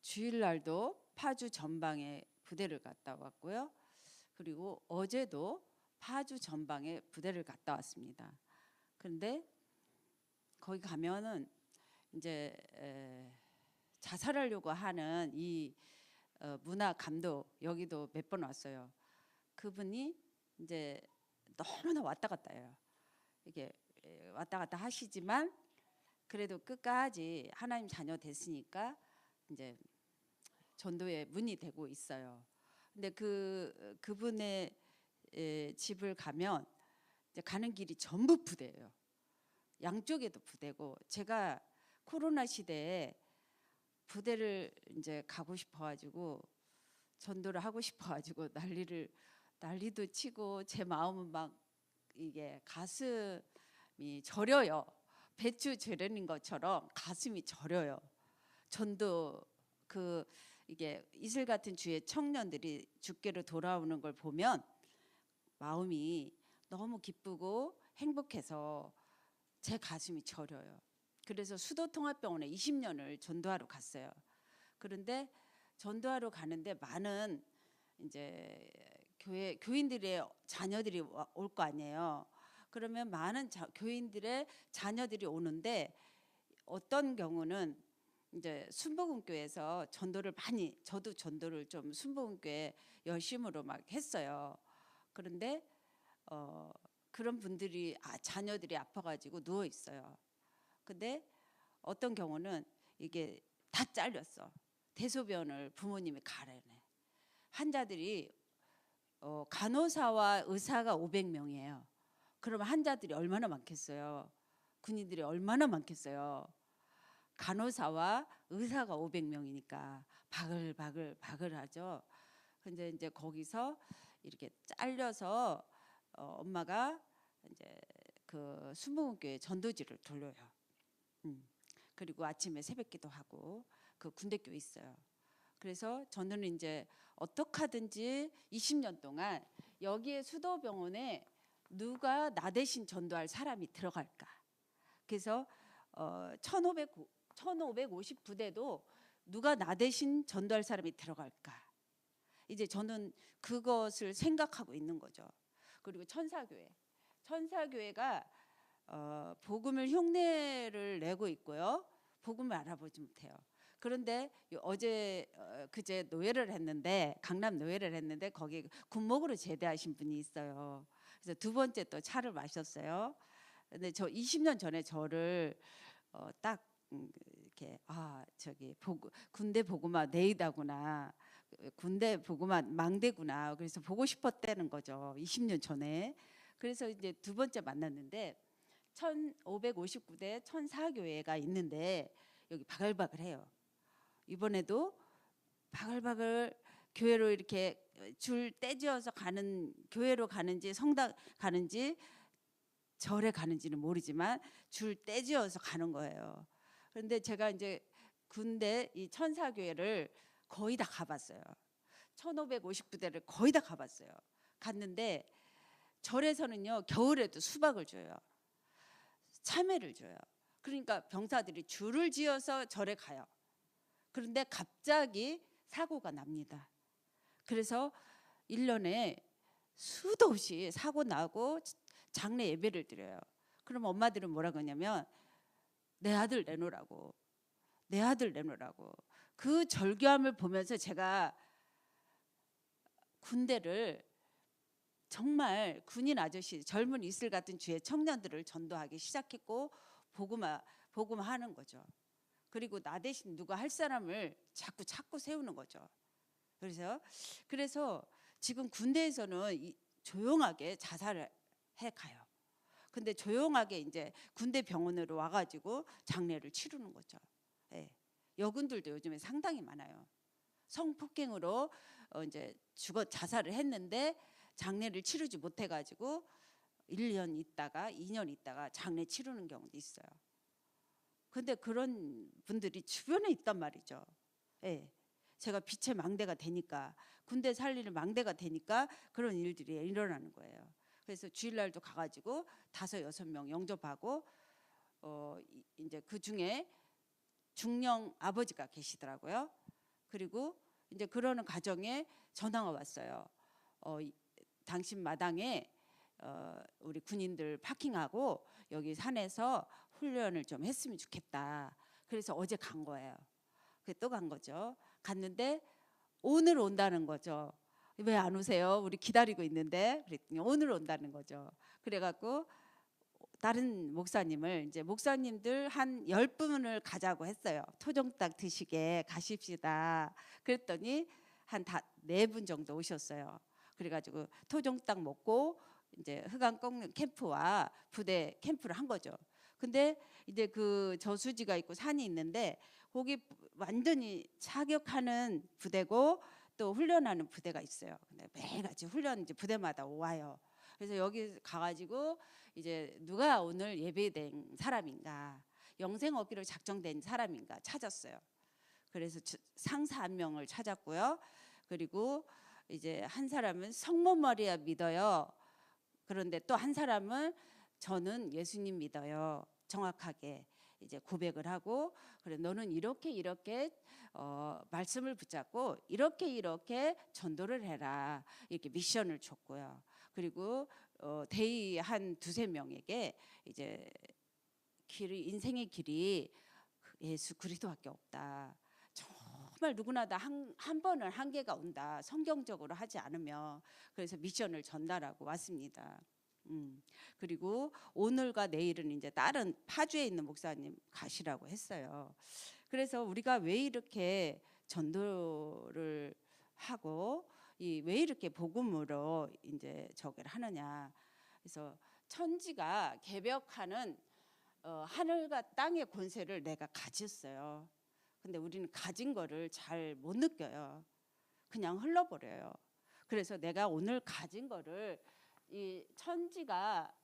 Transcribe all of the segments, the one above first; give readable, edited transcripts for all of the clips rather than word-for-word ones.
주일날도 파주 전방에 부대를 갔다 왔고요. 그리고 어제도 파주 전방에 부대를 갔다 왔습니다. 그런데 거기 가면은 이제 자살하려고 하는 이 문화 감독, 여기도 몇 번 왔어요. 그분이 이제 너무나 왔다 갔다 해요. 이게 왔다 갔다 하시지만 그래도 끝까지 하나님 자녀 됐으니까 이제 전도의 문이 되고 있어요. 근데 그분의 집을 가면 이제 가는 길이 전부 부대예요. 양쪽에도 부대고, 제가 코로나 시대에 부대를 이제 가고 싶어가지고 전도를 하고 싶어가지고 난리도 치고 제 마음은 막 이게 가슴이 저려요. 배추 절여는 것처럼 가슴이 저려요. 전도 이게 이슬 같은 주의 청년들이 주께로 돌아오는 걸 보면 마음이 너무 기쁘고 행복해서 제 가슴이 저려요. 그래서 수도통합병원에 20년을 전도하러 갔어요. 그런데 전도하러 가는데 많은 이제 교인들의 자녀들이 올 거 아니에요. 그러면 많은 교인들의 자녀들이 오는데 어떤 경우는 이제 순복음교회에서 전도를 많이, 저도 전도를 좀 순복음교회 열심으로 막 했어요. 그런데 그런 분들이 자녀들이 아파가지고 누워 있어요. 근데 어떤 경우는 이게 다 잘렸어. 대소변을 부모님이 가려내. 환자들이 간호사와 의사가 500명이에요. 그러면 환자들이 얼마나 많겠어요? 군인들이 얼마나 많겠어요? 간호사와 의사가 500명이니까 바글바글 하죠. 근데 이제 거기서 이렇게 잘려서 엄마가 이제 그 순복음교회 전도지를 돌려요. 그리고 아침에 새벽기도 하고 그 군대교회 있어요. 그래서 저는 이제 어떻게 하든지 20년 동안 여기에 수도병원에 누가 나 대신 전도할 사람이 들어갈까. 그래서 1550 부대도 누가 나 대신 전도할 사람이 들어갈까. 이제 저는 그것을 생각하고 있는 거죠. 그리고 천사교회가 복음을 흉내를 내고 있고요. 복음을 알아보지 못해요. 그런데 어제 그제 노예를 했는데, 강남 노예를 했는데 거기 군목으로 제대하신 분이 있어요. 그래서 두 번째 또 차를 마셨어요. 근데 저 20년 전에 저를 딱 이렇게 저기 군대 보고마 네이다구나, 군대 보고마 망대구나, 그래서 보고 싶었다는 거죠. 20년 전에. 그래서 이제 두 번째 만났는데 1559대 천사교회가 있는데 여기 바글바글해요. 이번에도 바글바글 교회로 이렇게 줄 떼지어서 가는, 교회로 가는지 성당 가는지 절에 가는지는 모르지만 줄 떼지어서 가는 거예요. 그런데 제가 이제 군대 이 천사교회를 거의 다 가봤어요. 1550부대를 거의 다 가봤어요. 갔는데 절에서는요, 겨울에도 수박을 줘요. 참외를 줘요. 그러니까 병사들이 줄을 지어서 절에 가요. 그런데 갑자기 사고가 납니다. 그래서 1년에 수도 없이 사고 나고 장례 예배를 드려요. 그럼 엄마들은 뭐라고 하냐면 내 아들 내놓으라고, 내 아들 내놓으라고. 그 절규함을 보면서 제가 군대를 정말 군인 아저씨, 젊은 이슬 같은 주의 청년들을 전도하기 시작했고 복음하는 거죠. 그리고 나 대신 누가 할 사람을 자꾸 찾고 세우는 거죠. 그래서 지금 군대에서는 조용하게 자살을 해 가요. 근데 조용하게 이제 군대 병원으로 와가지고 장례를 치르는 거죠. 예. 여군들도 요즘에 상당히 많아요. 성폭행으로 이제 자살을 했는데 장례를 치르지 못해가지고 1년 있다가 2년 있다가 장례 치르는 경우도 있어요. 근데 그런 분들이 주변에 있단 말이죠. 예. 제가 빛의 망대가 되니까, 군대 살리는 망대가 되니까 그런 일들이 일어나는 거예요. 그래서 주일날도 가가지고 5, 6명 영접하고 이제 그 중에 중령 아버지가 계시더라고요. 그리고 이제 그러는 과정에 전화가 왔어요. 당신 마당에 우리 군인들 파킹하고 여기 산에서 훈련을 좀 했으면 좋겠다. 그래서 어제 간 거예요. 또 간 거죠. 갔는데 오늘 온다는 거죠. 왜 안 오세요? 우리 기다리고 있는데. 그랬더니 오늘 온다는 거죠. 그래갖고 다른 목사님을 이제 목사님들 한 10분을 가자고 했어요. 토종닭 드시게 가십시다. 그랬더니 한 4분 정도 오셨어요. 그래가지고 토종닭 먹고 이제 흑암 꺾는 캠프와 부대 캠프를 한 거죠. 근데 이제 그 저수지가 있고 산이 있는데 거기 완전히 사격하는 부대고 또 훈련하는 부대가 있어요. 근데 매일같이 훈련 이제 부대마다 와요. 그래서 여기 가가지고 이제 누가 오늘 예배된 사람인가, 영생 얻기로 작정된 사람인가 찾았어요. 그래서 상사 한 명을 찾았고요. 그리고 이제 한 사람은 성모 마리아 믿어요. 그런데 또 한 사람은 저는 예수님 믿어요. 정확하게 이제 고백을 하고, 그래 너는 이렇게 말씀을 붙잡고 이렇게 전도를 해라, 이렇게 미션을 줬고요. 그리고 대의 한 2-3명에게 이제 인생의 길이 예수 그리스도밖에 없다. 정말 누구나 다 한 번은 한계가 온다. 성경적으로 하지 않으면. 그래서 미션을 전달하고 왔습니다. 그리고 오늘과 내일은 이제 다른 파주에 있는 목사님 가시라고 했어요. 그래서 우리가 왜 이렇게 전도를 하고 왜 이렇게 복음으로 이제 저기를 하느냐. 그래서 천지가 개벽하는 하늘과 땅의 권세를 내가 가졌어요. 근데 우리는 가진 거를 잘 못 느껴요. 그냥 흘러버려요. 그래서 내가 오늘 가진 거를 이 천지가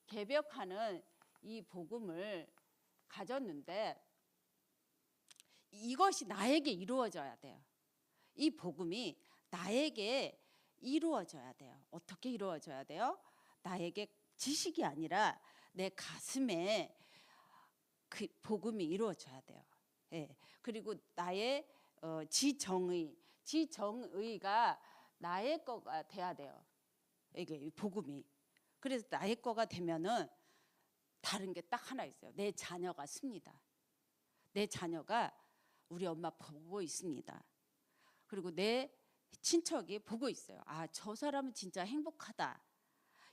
개벽하는 이 복음을 가졌는데 이것이 나에게 이루어져야 돼요. 이 복음이 나에게 이루어져야 돼요. 어떻게 이루어져야 돼요? 나에게 지식이 아니라 내 가슴에 그 복음이 이루어져야 돼요. 예. 그리고 나의 지정의가 나의 거가 돼야 돼요. 이게 복음이. 그래서 나의 거가 되면은 다른 게 딱 하나 있어요. 내 자녀가 씁니다. 내 자녀가 우리 엄마 보고 있습니다. 그리고 내 친척이 보고 있어요. 아, 저 사람은 진짜 행복하다.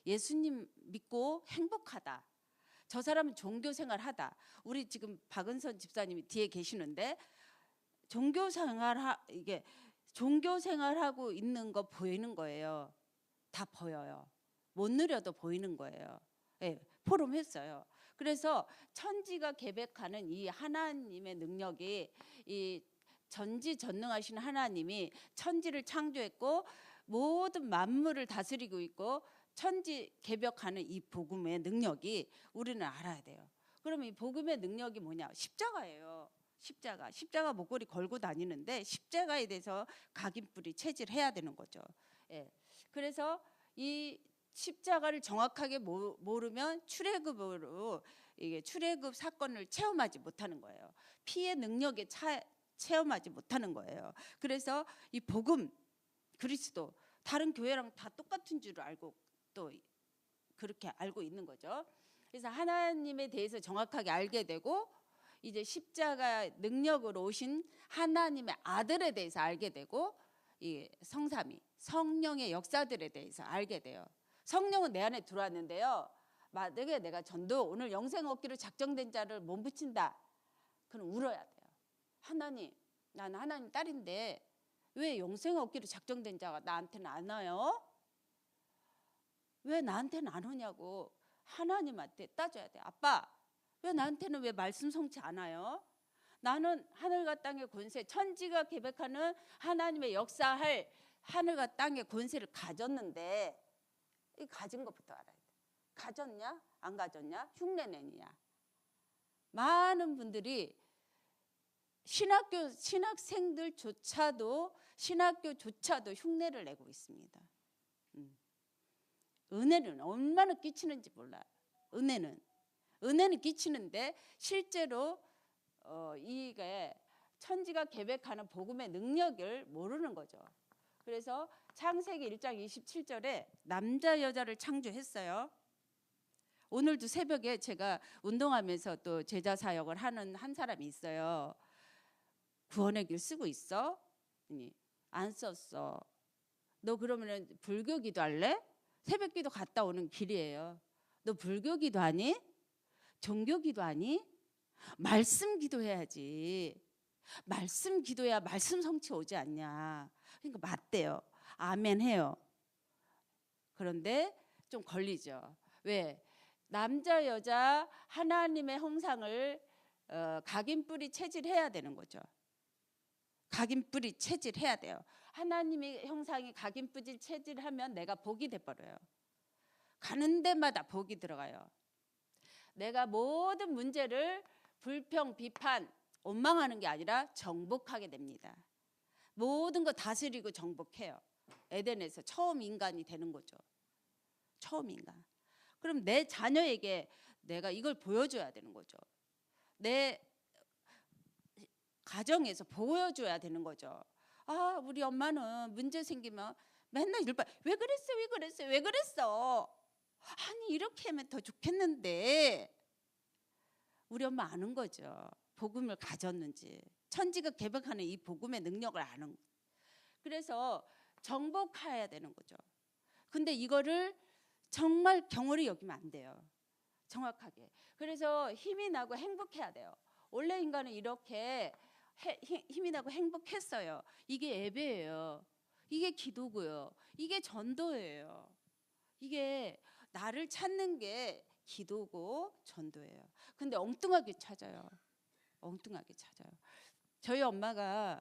예수님 믿고 행복하다. 저 사람은 종교생활하다. 우리 지금 박은선 집사님이 뒤에 계시는데 종교생활하고 있는 거 보이는 거예요. 다 보여요. 못 누려도 보이는 거예요. 네, 포럼 했어요. 그래서 천지가 계획하는 이 하나님의 능력이, 이 전지전능하신 하나님이 천지를 창조했고 모든 만물을 다스리고 있고 천지 개벽하는 이 복음의 능력이 우리는 알아야 돼요. 그러면 이 복음의 능력이 뭐냐? 십자가예요. 십자가 목걸이 걸고 다니는데 십자가에 대해서 각인뿌리 체질해야 되는 거죠. 예. 그래서 이 십자가를 정확하게 모르면 출애굽으로 이게 출애굽 사건을 체험하지 못하는 거예요. 피의 능력에 체험하지 못하는 거예요. 그래서 이 복음, 그리스도, 다른 교회랑 다 똑같은 줄 알고 또 그렇게 알고 있는 거죠. 그래서 하나님에 대해서 정확하게 알게 되고 이제 십자가 능력으로 오신 하나님의 아들에 대해서 알게 되고 이 성삼위, 성령의 역사들에 대해서 알게 돼요. 성령은 내 안에 들어왔는데요. 만약에 내가 오늘 영생 얻기로 작정된 자를 못 붙인다. 그럼 울어야 돼요. 하나님, 나는 하나님 딸인데 왜 영생 얻기로 작정된 자가 나한테는 안 와요? 왜 나한테는 안 오냐고 하나님한테 따져야 돼. 아빠, 왜 나한테는 왜 말씀 성취 안 와요? 나는 하늘과 땅의 권세, 천지가 계획하는 하나님의 역사할 하늘과 땅의 권세를 가졌는데 이 가진 것부터 알아야 돼. 가졌냐? 안 가졌냐? 흉내내느냐? 많은 분들이 신학생들조차도 흉내를 내고 있습니다. 은혜는 얼마나 끼치는지 몰라요. 은혜는 끼치는데 실제로 이게 천지가 계획하는 복음의 능력을 모르는 거죠. 그래서 창세기 1장 27절에 남자 여자를 창조했어요. 오늘도 새벽에 제가 운동하면서 또 제자 사역을 하는 한 사람이 있어요. 구원의 길 쓰고 있어? 안 썼어. 너 그러면 불교 기도할래? 새벽 기도 갔다 오는 길이에요. 너 불교 기도하니? 종교 기도하니? 말씀 기도해야지. 말씀 기도야 말씀 성취 오지 않냐. 그러니까 맞대요. 아멘 해요. 그런데 좀 걸리죠. 왜? 남자 여자 하나님의 형상을 각인뿌리 체질해야 되는 거죠. 각인뿌리 체질해야 돼요. 하나님의 형상이 각인뿌리 체질하면 내가 복이 돼버려요. 가는 데마다 복이 들어가요. 내가 모든 문제를 불평, 비판, 원망하는 게 아니라 정복하게 됩니다. 모든 거 다스리고 정복해요. 에덴에서 처음 인간이 되는 거죠. 처음 인간. 그럼 내 자녀에게 내가 이걸 보여줘야 되는 거죠. 내 가정에서 보여줘야 되는 거죠. 아, 우리 엄마는 문제 생기면 맨날 왜 그랬어, 왜 그랬어, 왜 그랬어. 아니 이렇게 하면 더 좋겠는데. 우리 엄마 아는 거죠. 복음을 가졌는지. 천지가 개벽하는 이 복음의 능력을 아는. 그래서 정복해야 되는 거죠. 근데 이거를 정말 경홀히 여기면 안 돼요. 정확하게. 그래서 힘이 나고 행복해야 돼요. 원래 인간은 이렇게 힘이 나고 행복했어요. 이게 예배예요. 이게 기도고요. 이게 전도예요. 이게 나를 찾는 게 기도고 전도예요. 근데 엉뚱하게 찾아요. 엉뚱하게 찾아요. 저희 엄마가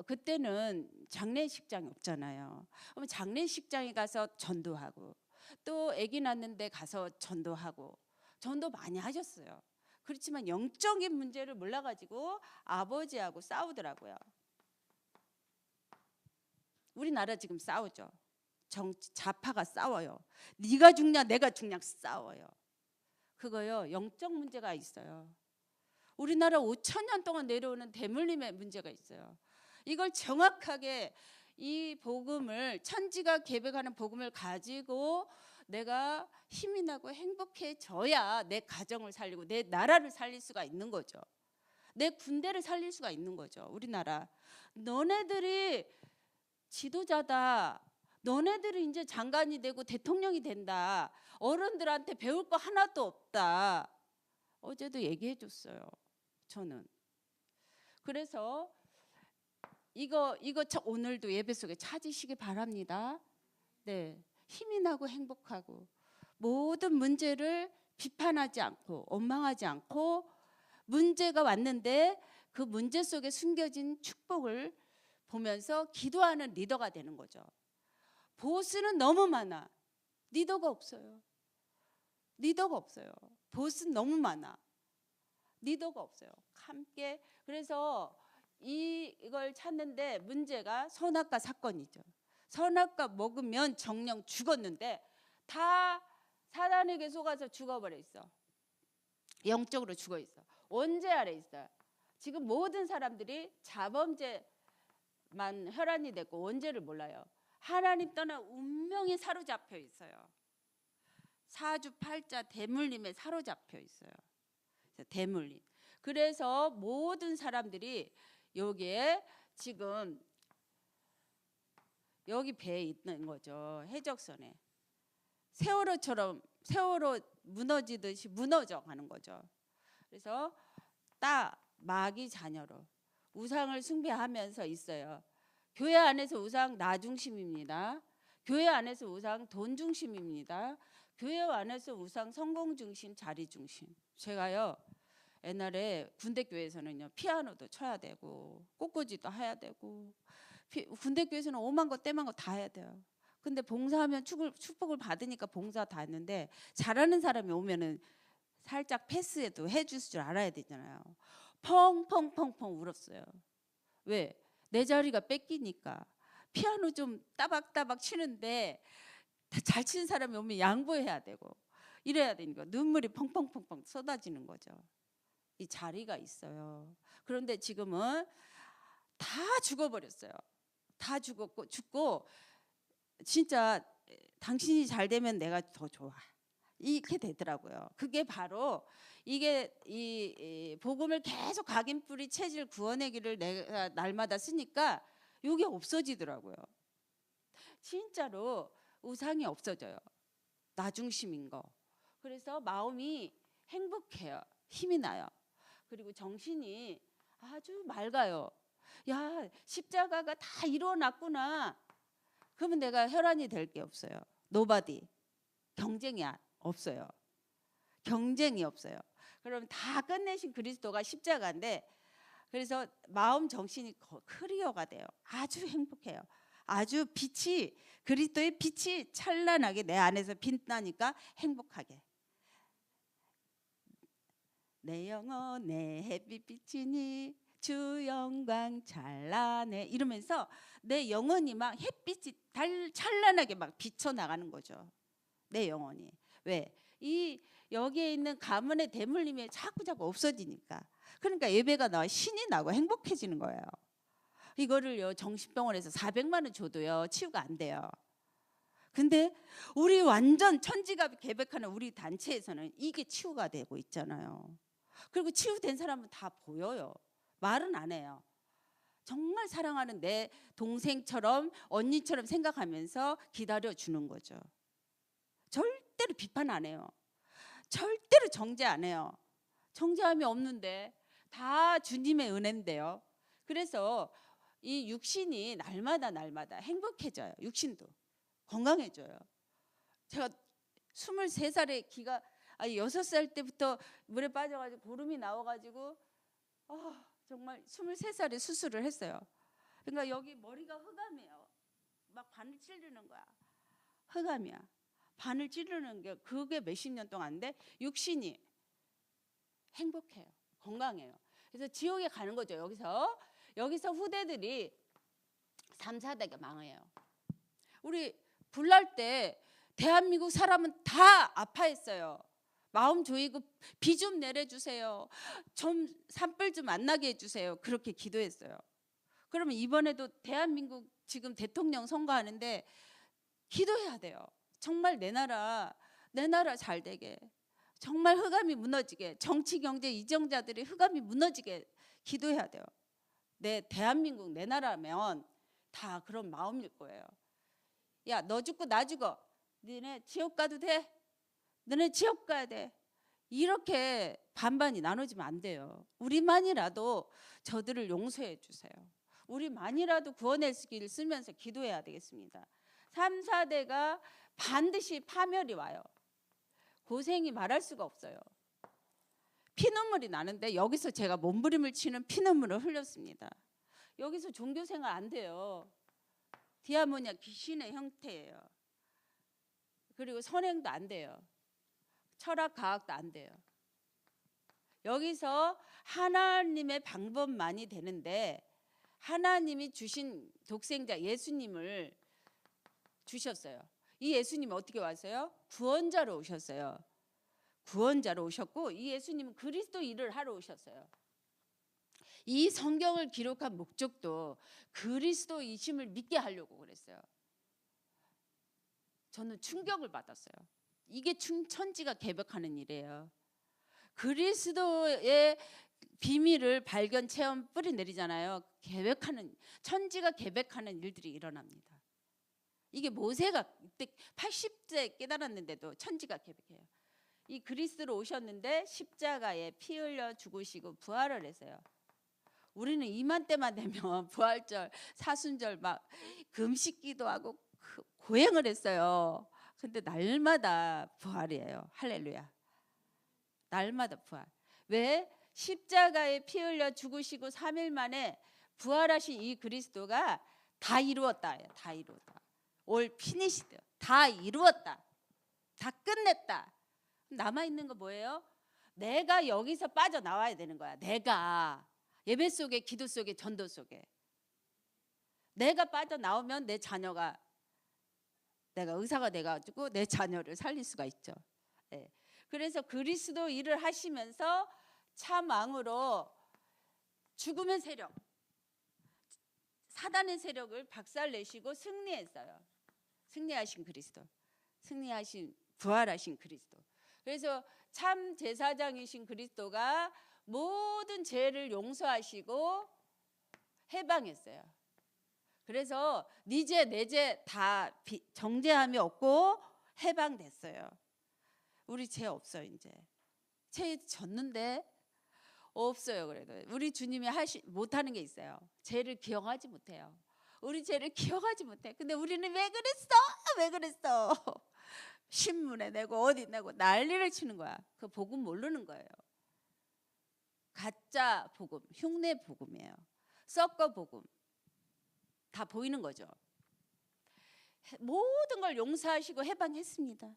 그때는 장례식장이 없잖아요. 그럼 장례식장에 가서 전도하고 또 아기 낳는데 가서 전도하고 전도 많이 하셨어요. 그렇지만 영적인 문제를 몰라가지고 아버지하고 싸우더라고요. 우리나라 지금 싸우죠. 좌파가 싸워요. 네가 죽냐 내가 죽냐 싸워요. 그거요 영적 문제가 있어요. 우리나라 5,000년 동안 내려오는 대물림의 문제가 있어요. 이걸 정확하게 이 복음을 천지가 계획하는 복음을 가지고 내가 힘이 나고 행복해져야 내 가정을 살리고 내 나라를 살릴 수가 있는 거죠. 내 군대를 살릴 수가 있는 거죠. 우리나라 너네들이 지도자다. 너네들이 이제 장관이 되고 대통령이 된다. 어른들한테 배울 거 하나도 없다. 어제도 얘기해 줬어요. 저는. 그래서 이거 오늘도 예배 속에 찾으시기 바랍니다. 네, 힘이 나고 행복하고 모든 문제를 비판하지 않고 원망하지 않고 문제가 왔는데 그 문제 속에 숨겨진 축복을 보면서 기도하는 리더가 되는 거죠. 보스는 너무 많아. 리더가 없어요. 리더가 없어요. 보스는 너무 많아. 리더가 없어요. 함께. 그래서 이걸 찾는데 문제가 선악과 사건이죠. 선악과 먹으면 정령 죽었는데 다 사단에게 속아서 죽어버려 있어. 영적으로 죽어 있어. 원죄 아래 있어요. 지금 모든 사람들이 자범죄만 혈안이 됐고 원죄를 몰라요. 하나님 떠난 운명에 사로잡혀 있어요. 사주팔자 대물림에 사로잡혀 있어요. 대물림. 그래서 모든 사람들이 여기에 지금 여기 배에 있는 거죠. 해적선에. 세월호처럼 세월호 무너지듯이 무너져 가는 거죠. 그래서 마귀 자녀로 우상을 숭배하면서 있어요. 교회 안에서 우상 나 중심입니다. 교회 안에서 우상 돈 중심입니다. 교회 안에서 우상 성공 중심, 자리 중심. 제가요 옛날에 군대 교회에서는요 피아노도 쳐야 되고 꽃꽂이도 해야 되고 군대 교회에서는 오만 거 떼만 거 다 해야 돼요. 근데 봉사하면 축복을 받으니까 봉사 다 했는데 잘하는 사람이 오면은 살짝 패스해도 해줄 줄 알아야 되잖아요. 펑펑펑펑 울었어요. 왜? 내 자리가 뺏기니까. 피아노 좀 따박따박 치는데 잘 치는 사람이 오면 양보해야 되고 이래야 되니까 눈물이 펑펑펑펑 쏟아지는 거죠. 이 자리가 있어요. 그런데 지금은 다 죽어버렸어요. 다 죽고 진짜 당신이 잘 되면 내가 더 좋아. 이렇게 되더라고요. 그게 바로 이게 이 복음을 계속 각인뿌리 체질 구원의 길을 내가 날마다 쓰니까 이게 없어지더라고요. 진짜로 우상이 없어져요. 나 중심인 거. 그래서 마음이 행복해요. 힘이 나요. 그리고 정신이 아주 맑아요. 야, 십자가가 다 이루어놨구나. 그러면 내가 혈안이 될 게 없어요. 노바디. 경쟁이 없어요. 경쟁이 없어요. 그럼 다 끝내신 그리스도가 십자가인데, 그래서 마음 정신이 클리어가 돼요. 아주 행복해요. 아주 빛이, 그리스도의 빛이 찬란하게 내 안에서 빛나니까 행복하게. 내 영혼의 햇빛이니 주 영광 찬란해, 이러면서 내 영혼이 막 햇빛이 찬란하게 막 비쳐나가는 거죠. 내 영혼이. 왜? 이 여기에 있는 가문의 대물림이 자꾸 없어지니까. 그러니까 예배가 나와 신이 나고 행복해지는 거예요. 이거를요 정신병원에서 400만 원 줘도요 치유가 안 돼요. 근데 우리 완전 천지가 계획하는 우리 단체에서는 이게 치유가 되고 있잖아요. 그리고 치유된 사람은 다 보여요. 말은 안 해요. 정말 사랑하는 내 동생처럼 언니처럼 생각하면서 기다려주는 거죠. 절대로 비판 안 해요. 절대로 정죄 안 해요. 정죄함이 없는데 다 주님의 은혜인데요. 그래서 이 육신이 날마다 행복해져요. 육신도 건강해져요. 제가 23살에 6살 때부터 물에 빠져가지고 고름이 나와가지고 정말 23살에 수술을 했어요. 그러니까 여기 머리가 흑암이에요. 막 바늘 찌르는 거야. 흑암이야. 바늘 찌르는 게 그게 몇십 년 동안인데 육신이 행복해요. 건강해요. 그래서 지옥에 가는 거죠. 여기서 후대들이 3, 4대가 망해요. 우리 불날 때 대한민국 사람은 다 아파했어요. 마음 조이고 비 좀 내려주세요. 좀 산불 좀 안 나게 해주세요. 그렇게 기도했어요. 그러면 이번에도 대한민국 지금 대통령 선거하는데 기도해야 돼요. 정말 내 나라 잘 되게, 정말 흑암이 무너지게, 정치 경제 이정자들이 흑암이 무너지게 기도해야 돼요. 내 대한민국 내 나라면 다 그런 마음일 거예요. 야, 너 죽고 나 죽어. 너네 지옥 가도 돼. 너네 지옥 가야 돼. 이렇게 반반이 나눠지면 안 돼요. 우리만이라도 저들을 용서해 주세요. 우리만이라도 구원의 길을 쓰면서 기도해야 되겠습니다. 3, 4대가 반드시 파멸이 와요. 고생이 말할 수가 없어요. 피눈물이 나는데 여기서 제가 몸부림을 치는 피눈물을 흘렸습니다. 여기서 종교생활 안 돼요. 디아모니아 귀신의 형태예요. 그리고 선행도 안 돼요. 철학 과학도 안 돼요. 여기서 하나님의 방법만이 되는데, 하나님이 주신 독생자 예수님을 주셨어요. 이 예수님이 어떻게 왔어요? 구원자로 오셨어요. 구원자로 오셨고, 이 예수님은 그리스도 일을 하러 오셨어요. 이 성경을 기록한 목적도 그리스도이심을 믿게 하려고 그랬어요. 저는 충격을 받았어요. 이게 천지가 개벽하는 일이에요. 그리스도의 비밀을 발견 체험 뿌리 내리잖아요. 천지가 개벽하는 일들이 일어납니다. 이게 모세가 그때 80세 깨달았는데도 천지가 개벽해요. 이 그리스도로 오셨는데 십자가에 피 흘려 죽으시고 부활을 했어요. 우리는 이맘때만 되면 부활절, 사순절 막 금식기도 하고 고행을 했어요. 근데 날마다 부활이에요. 할렐루야. 날마다 부활. 왜? 십자가에 피 흘려 죽으시고 3일 만에 부활하신 이 그리스도가 다 이루었다. 다 이루었다. 올 피니시드. 다 이루었다. 다 끝냈다. 남아있는 거 뭐예요? 내가 여기서 빠져나와야 되는 거야. 내가 예배 속에, 기도 속에, 전도 속에 내가 빠져나오면 내 자녀가, 내가 의사가 돼가지고 내 자녀를 살릴 수가 있죠. 그래서 그리스도 일을 하시면서 참 왕으로 죽음의 세력, 사단의 세력을 박살내시고 승리했어요. 승리하신 그리스도, 승리하신 부활하신 그리스도. 그래서 참 제사장이신 그리스도가 모든 죄를 용서하시고 해방했어요. 그래서 네 죄 내 죄 다 정죄함이 없고 해방됐어요. 우리 죄 없어요. 이제 죄 졌는데 없어요. 그래도 우리 주님이 못하는 게 있어요. 죄를 기억하지 못해요. 우리 죄를 기억하지 못해. 근데 우리는 왜 그랬어? 왜 그랬어? 신문에 내고 어디 내고 난리를 치는 거야. 그 복음 모르는 거예요. 가짜 복음, 흉내 복음이에요. 섞어 복음. 다 보이는 거죠. 모든 걸 용서하시고 해방했습니다.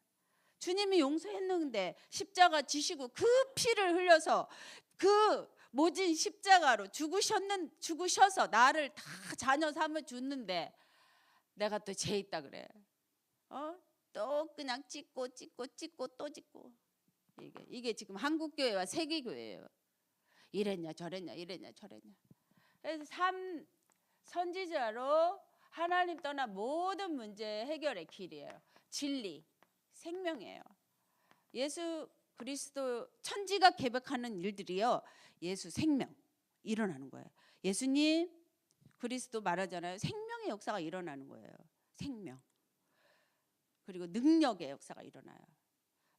주님이 용서했는데 십자가 지시고 그 피를 흘려서 그 모진 십자가로 죽으셔서 나를 다 자녀 삼아 줬는데 내가 또 죄 있다 그래. 또 그냥 찍고 또 찍고. 이게 지금 한국 교회와 세계 교회예요. 이랬냐 저랬냐. 그래서 선지자로 하나님 떠난 모든 문제 해결의 길이에요. 진리, 생명이에요. 예수 그리스도 천지가 계획하는 일들이요. 예수 생명 일어나는 거예요. 예수님 그리스도 말하잖아요. 생명의 역사가 일어나는 거예요. 생명. 그리고 능력의 역사가 일어나요.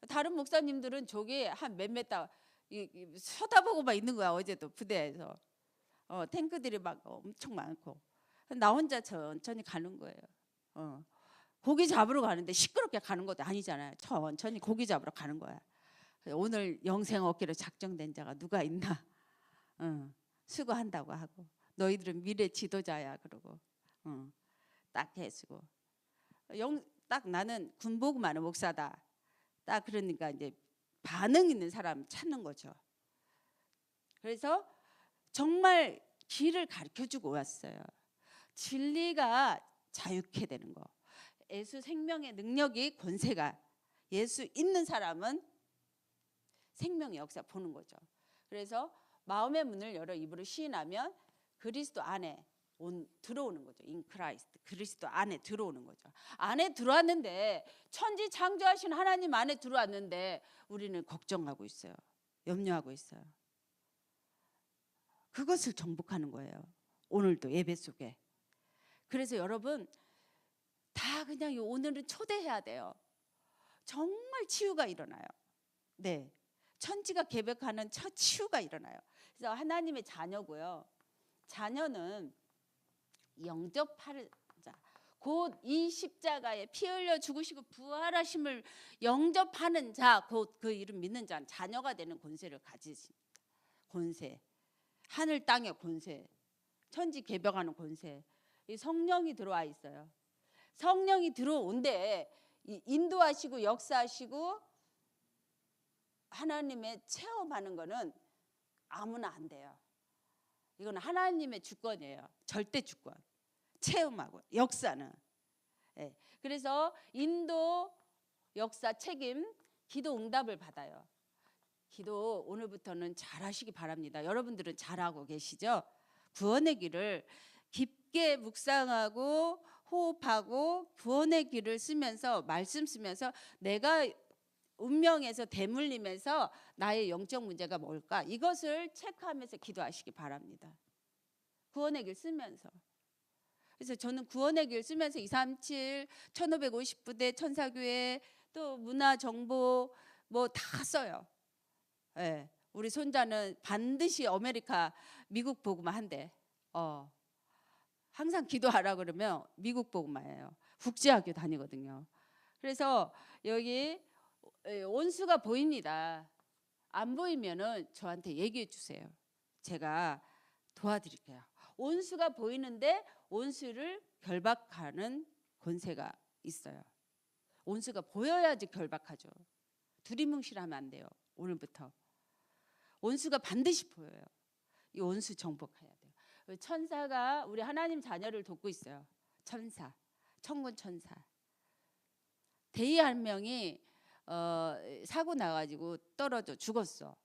다른 목사님들은 저기 한 몇몇 다 쳐다보고만 있는 거야. 어제도 부대에서 탱크들이 막 엄청 많고 나 혼자 천천히 가는 거예요. 고기 잡으러 가는데 시끄럽게 가는 것도 아니잖아요. 천천히 고기 잡으러 가는 거야. 오늘 영생 얻기로 작정된 자가 누가 있나? 수고한다고 하고 너희들은 미래 지도자야 그러고 딱 해주고 딱 나는 군복음하는 목사다. 딱 그러니까 이제 반응 있는 사람 찾는 거죠. 그래서 정말 길을 가르쳐주고 왔어요. 진리가 자유케 되는 거. 예수 생명의 능력이 권세가 예수 있는 사람은 생명의 역사 보는 거죠. 그래서 마음의 문을 열어 입으로 시인하면 그리스도 안에 들어오는 거죠. 인 크라이스트 그리스도 안에 들어오는 거죠. 안에 들어왔는데 천지 창조하신 하나님 안에 들어왔는데 우리는 걱정하고 있어요. 염려하고 있어요. 그것을 정복하는 거예요. 오늘도 예배 속에. 그래서 여러분 다 그냥 오늘은 초대해야 돼요. 정말 치유가 일어나요. 네, 천지가 계획하는 첫 치유가 일어나요. 그래서 하나님의 자녀고요. 자녀는 영접하는 자, 곧 이 십자가에 피 흘려 죽으시고 부활하심을 영접하는 자, 곧 그 이름 믿는 자는 자녀가 되는 권세를 가지십니다. 권세, 하늘 땅의 권세, 천지 개벽하는 권세. 이 성령이 들어와 있어요. 성령이 들어온데 인도하시고 역사하시고 하나님의 체험하는 거는 아무나 안 돼요. 이건 하나님의 주권이에요. 절대 주권. 체험하고 역사는. 네. 그래서 인도 역사 책임 기도 응답을 받아요. 기도 오늘부터는 잘하시기 바랍니다. 여러분들은 잘하고 계시죠? 구원의 길을 깊게 묵상하고 호흡하고 구원의 길을 쓰면서 말씀 쓰면서 내가 운명에서 대물림에서 나의 영적 문제가 뭘까? 이것을 체크하면서 기도하시기 바랍니다. 구원의 길 쓰면서. 그래서 저는 구원의 길 쓰면서 237, 1550부대, 천사교회 또 문화정보 뭐 다 써요. 네. 우리 손자는 반드시 아메리카 미국 복음화 한대. 항상 기도하라 그러면 미국 복음화예요. 국제학교 다니거든요. 그래서 여기 온수가 보입니다. 안 보이면은 저한테 얘기해 주세요. 제가 도와드릴게요. 온수가 보이는데 온수를 결박하는 권세가 있어요. 온수가 보여야지 결박하죠. 두리뭉실하면 안 돼요. 오늘부터. 온수가 반드시 보여요. 이 온수 정복해야 돼요. 천사가 우리 하나님 자녀를 돕고 있어요. 천사, 천군 천사. 대위 한 명이 사고 나가지고 떨어져 죽었어.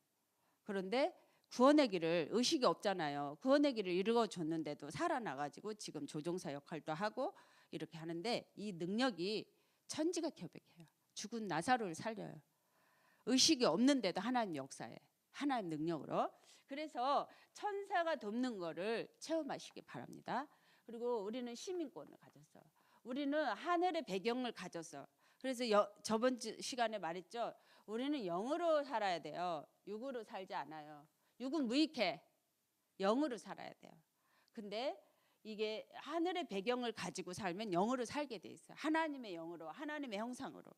그런데 구원의 길을, 의식이 없잖아요. 구원의 길을 읽어줬는데도 살아나가지고 지금 조종사 역할도 하고 이렇게 하는데, 이 능력이 천지가 결백해요. 죽은 나사로를 살려요. 의식이 없는데도 하나님 역사에, 하나님 능력으로. 그래서 천사가 돕는 거를 체험하시기 바랍니다. 그리고 우리는 시민권을 가졌어. 우리는 하늘의 배경을 가졌어. 그래서 저번 시간에 말했죠. 우리는 영으로 살아야 돼요. 육으로 살지 않아요. 육은 무익해. 영으로 살아야 돼요. 근데 이게 하늘의 배경을 가지고 살면 영으로 살게 돼 있어요. 하나님의 영으로, 하나님의 형상으로.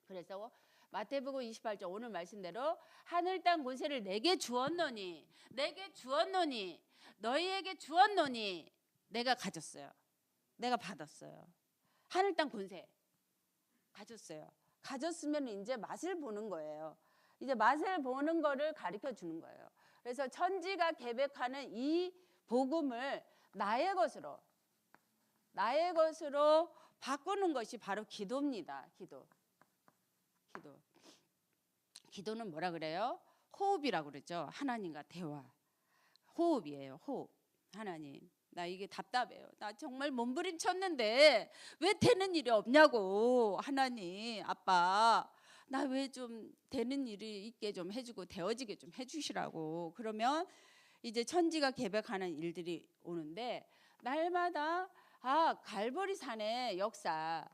그래서 마태복음 28장 오늘 말씀대로 하늘 땅 권세를 내게 주었노니, 내게 주었노니, 너희에게 주었노니, 내가 가졌어요. 내가 받았어요. 하늘 땅 권세 가졌어요. 가졌으면 이제 맛을 보는 거예요. 이제 맛을 보는 거를 가르쳐 주는 거예요. 그래서 천지가 계획하는 이 복음을 나의 것으로 바꾸는 것이 바로 기도입니다. 기도는 뭐라 그래요? 호흡이라고 그러죠. 하나님과 대화. 호흡이에요. 호흡. 하나님, 나 이게 답답해요. 나 정말 몸부림쳤는데 왜 되는 일이 없냐고. 하나님, 아빠, 나 왜 좀 되는 일이 있게 좀 해주고 되어지게 좀 해주시라고. 그러면 이제 천지가 계획하는 일들이 오는데, 날마다 갈보리 산의 역사,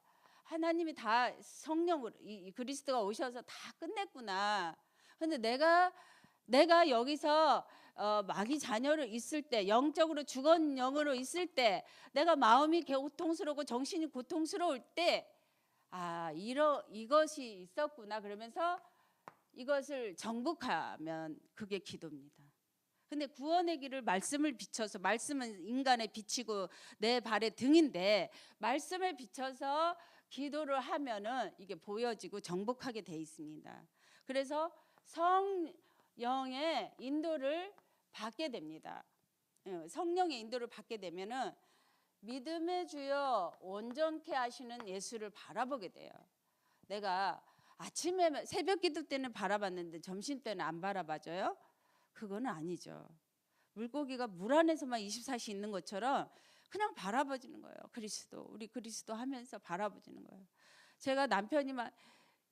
하나님이 다 성령으로, 이 그리스도가 오셔서 다 끝냈구나. 근데 내가 여기서 마귀 자녀로 있을 때, 영적으로 죽은 영으로 있을 때, 내가 마음이 고통스럽고 정신이 고통스러울 때, 이것이 있었구나. 그러면서 이것을 정복하면 그게 기도입니다. 근데 구원의 길을 말씀을 비춰서, 말씀은 인간의 빛이고 내 발의 등인데, 말씀을 비춰서 기도를 하면은 이게 보여지고 정복하게 돼 있습니다. 그래서 성령의 인도를 받게 됩니다. 성령의 인도를 받게 되면은 믿음의 주여 온전케 하시는 예수를 바라보게 돼요. 내가 아침에 새벽 기도 때는 바라봤는데 점심 때는 안 바라봐줘요? 그거는 아니죠. 물고기가 물 안에서만 24시 있는 것처럼 그냥 바라봐지는 거예요. 우리 그리스도 하면서 바라보지는 거예요. 제가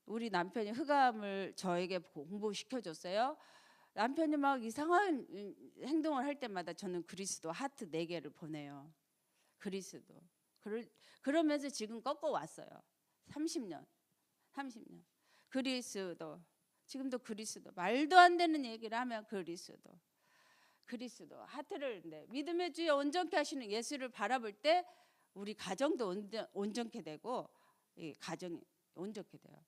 우리 남편이 흑암을 저에게 공부시켜줬어요. 남편이 막 이상한 행동을 할 때마다 저는 그리스도 하트 4개를 보내요. 그리스도. 그러면서 지금 꺾어왔어요. 30년. 그리스도. 지금도 그리스도. 말도 안 되는 얘기를 하면 그리스도. 하트를 믿음의 주여 온전케 하시는 예수를 바라볼 때 우리 가정도 온전케 되고, 이 가정이 온전케 돼요.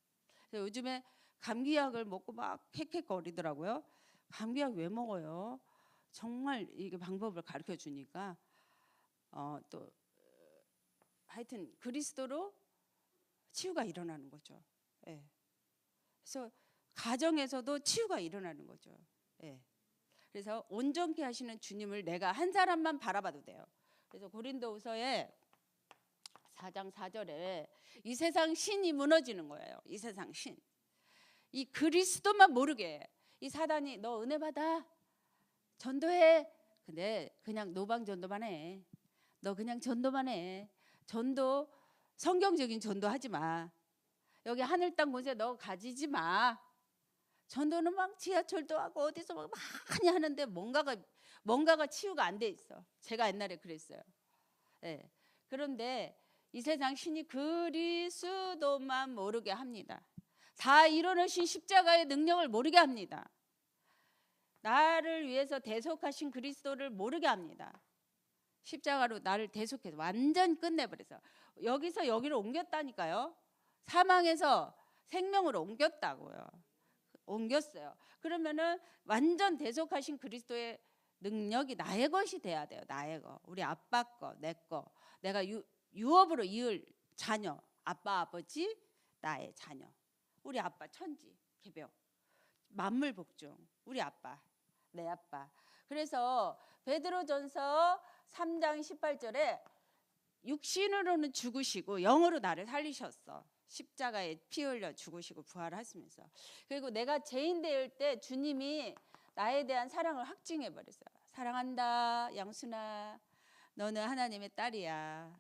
그래서 요즘에 감기약을 먹고 막 헥헥거리더라고요. 감기약 왜 먹어요? 정말 이게 방법을 가르쳐 주니까 또 하여튼 그리스도로 치유가 일어나는 거죠. 예. 그래서 가정에서도 치유가 일어나는 거죠. 예. 그래서 온전케 하시는 주님을 내가 한 사람만 바라봐도 돼요. 그래서 고린도후서에 4장 4절에 이 세상 신이 무너지는 거예요. 이 세상 신. 이 그리스도만 모르게 이 사단이 너 은혜 받아, 전도해. 근데 그냥 노방 전도만 해. 너 그냥 전도만 해. 전도, 성경적인 전도 하지 마. 여기 하늘 땅 권세 너 가지지 마. 전도는 막 지하철도 하고 어디서 막 많이 하는데 뭔가가 치유가 안 돼 있어. 제가 옛날에 그랬어요. 네. 그런데 이 세상 신이 그리스도만 모르게 합니다. 다 이뤄내신 십자가의 능력을 모르게 합니다. 나를 위해서 대속하신 그리스도를 모르게 합니다. 십자가로 나를 대속해서 완전 끝내버려서 여기서 여기로 옮겼다니까요. 사망에서 생명으로 옮겼어요. 그러면은 완전 대속하신 그리스도의 능력이 나의 것이 돼야 돼요. 나의 거, 우리 아빠 거, 내 거. 내가 유업으로 이을 자녀, 아빠 아버지, 나의 자녀. 우리 아빠 천지 개벽, 만물 복종. 우리 아빠, 내 아빠. 그래서 베드로전서 3장 18절에 육신으로는 죽으시고 영으로 나를 살리셨어. 십자가에 피 흘려 죽으시고 부활하시면서. 그리고 내가 죄인 되을 때 주님이 나에 대한 사랑을 확증해 버렸어요. 사랑한다, 양순아. 너는 하나님의 딸이야.